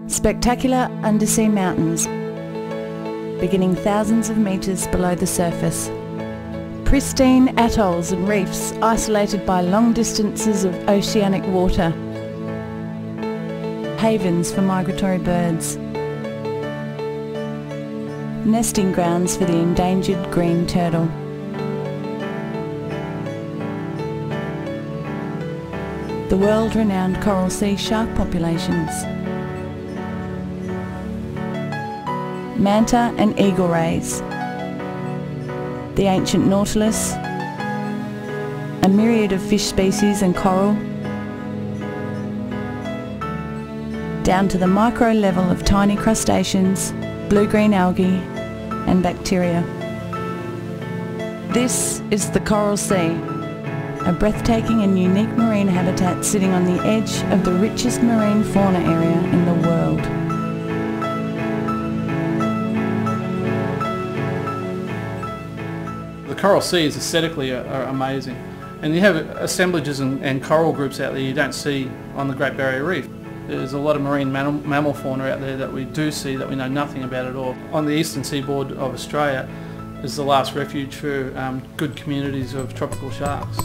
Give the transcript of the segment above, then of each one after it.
Spectacular undersea mountains, beginning thousands of metres below the surface. Pristine atolls and reefs isolated by long distances of oceanic water. Havens for migratory birds. Nesting grounds for the endangered green turtle. The world-renowned coral sea shark populations. Manta and eagle rays, the ancient nautilus, a myriad of fish species and coral, down to the micro level of tiny crustaceans, blue-green algae and bacteria. This is the Coral Sea, a breathtaking and unique marine habitat sitting on the edge of the richest marine fauna area in the world. The Coral Sea is aesthetically amazing, and you have assemblages and coral groups out there you don't see on the Great Barrier Reef. There's a lot of marine mammal fauna out there that we do see that we know nothing about at all. On the eastern seaboard of Australia is the last refuge for good communities of tropical sharks.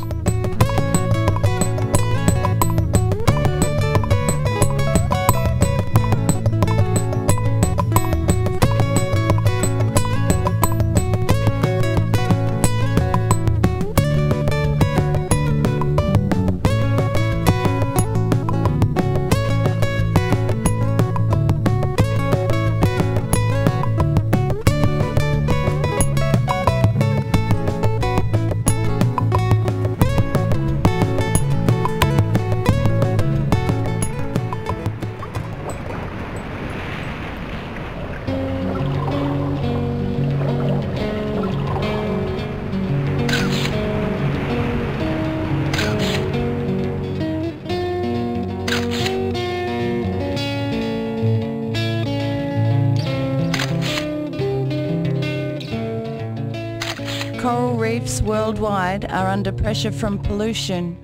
Coral reefs worldwide are under pressure from pollution,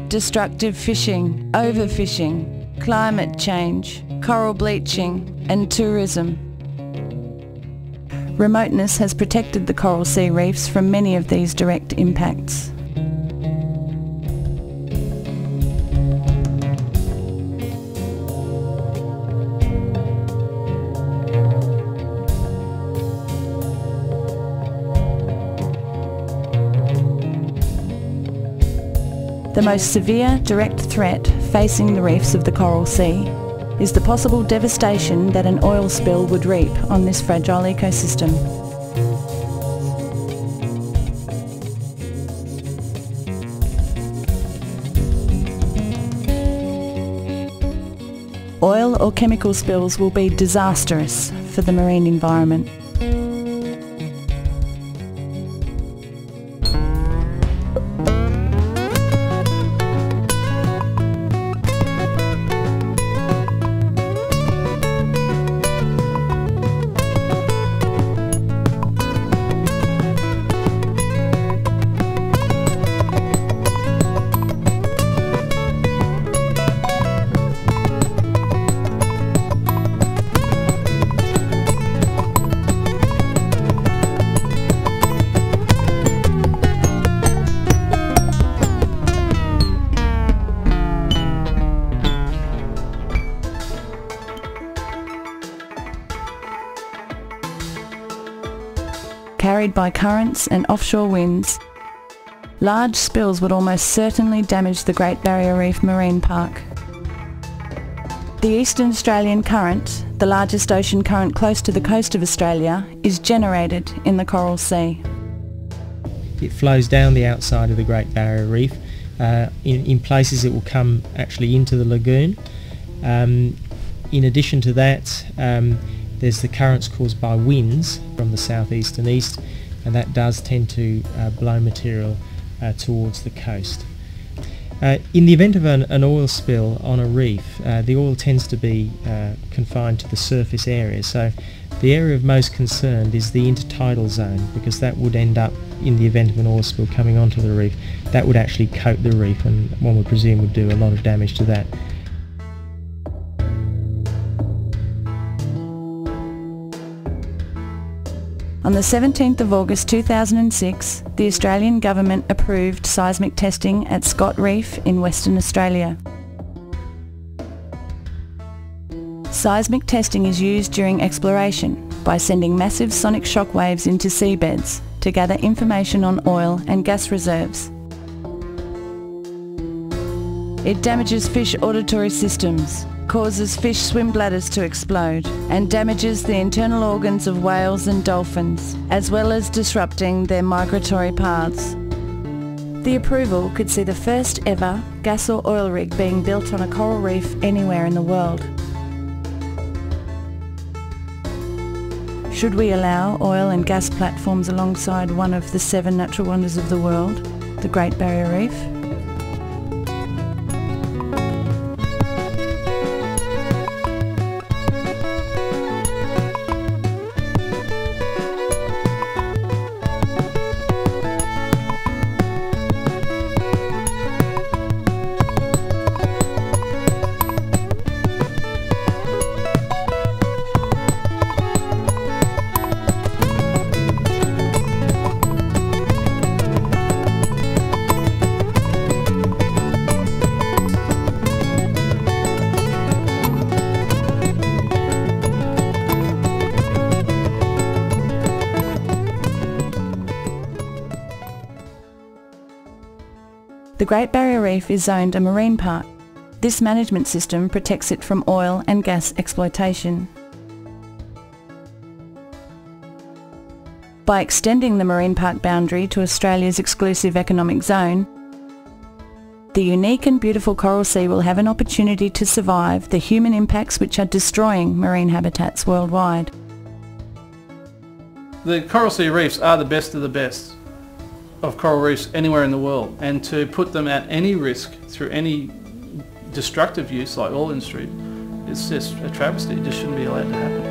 destructive fishing, overfishing, climate change, coral bleaching and tourism. Remoteness has protected the coral sea reefs from many of these direct impacts. The most severe direct threat facing the reefs of the Coral Sea is the possible devastation that an oil spill would reap on this fragile ecosystem. Oil or chemical spills will be disastrous for the marine environment. Carried by currents and offshore winds, large spills would almost certainly damage the Great Barrier Reef Marine Park. The Eastern Australian Current, the largest ocean current close to the coast of Australia, is generated in the Coral Sea. It flows down the outside of the Great Barrier Reef. In places it will come actually into the lagoon. In addition to that, there's the currents caused by winds from the southeast and east, and that does tend to blow material towards the coast. In the event of an oil spill on a reef, the oil tends to be confined to the surface area. So the area of most concern is the intertidal zone, because that would end up, in the event of an oil spill coming onto the reef, that would actually coat the reef, and one would presume would do a lot of damage to that. On the 17th of August 2006, the Australian Government approved seismic testing at Scott Reef in Western Australia. Seismic testing is used during exploration by sending massive sonic shock waves into seabeds to gather information on oil and gas reserves. It damages fish auditory systems, causes fish swim bladders to explode, and damages the internal organs of whales and dolphins, as well as disrupting their migratory paths. The approval could see the first ever gas or oil rig being built on a coral reef anywhere in the world. Should we allow oil and gas platforms alongside one of the 7 natural wonders of the world, the Great Barrier Reef? The Great Barrier Reef is zoned a marine park. This management system protects it from oil and gas exploitation. By extending the marine park boundary to Australia's exclusive economic zone, the unique and beautiful Coral Sea will have an opportunity to survive the human impacts which are destroying marine habitats worldwide. The Coral Sea reefs are the best of the best of coral reefs anywhere in the world, and to put them at any risk through any destructive use like oil industry, it's just a travesty. It just shouldn't be allowed to happen.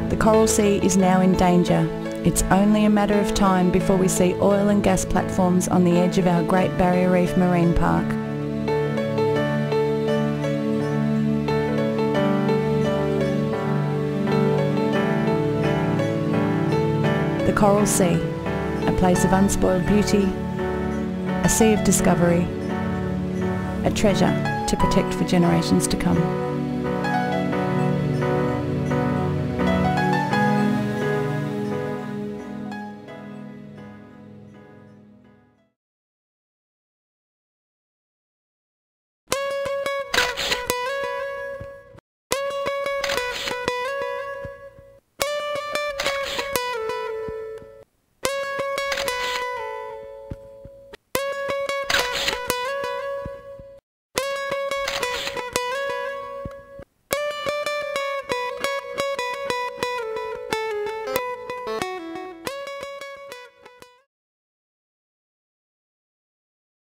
The Coral Sea is now in danger. It's only a matter of time before we see oil and gas platforms on the edge of our Great Barrier Reef Marine Park. The Coral Sea, a place of unspoiled beauty, a sea of discovery, a treasure to protect for generations to come.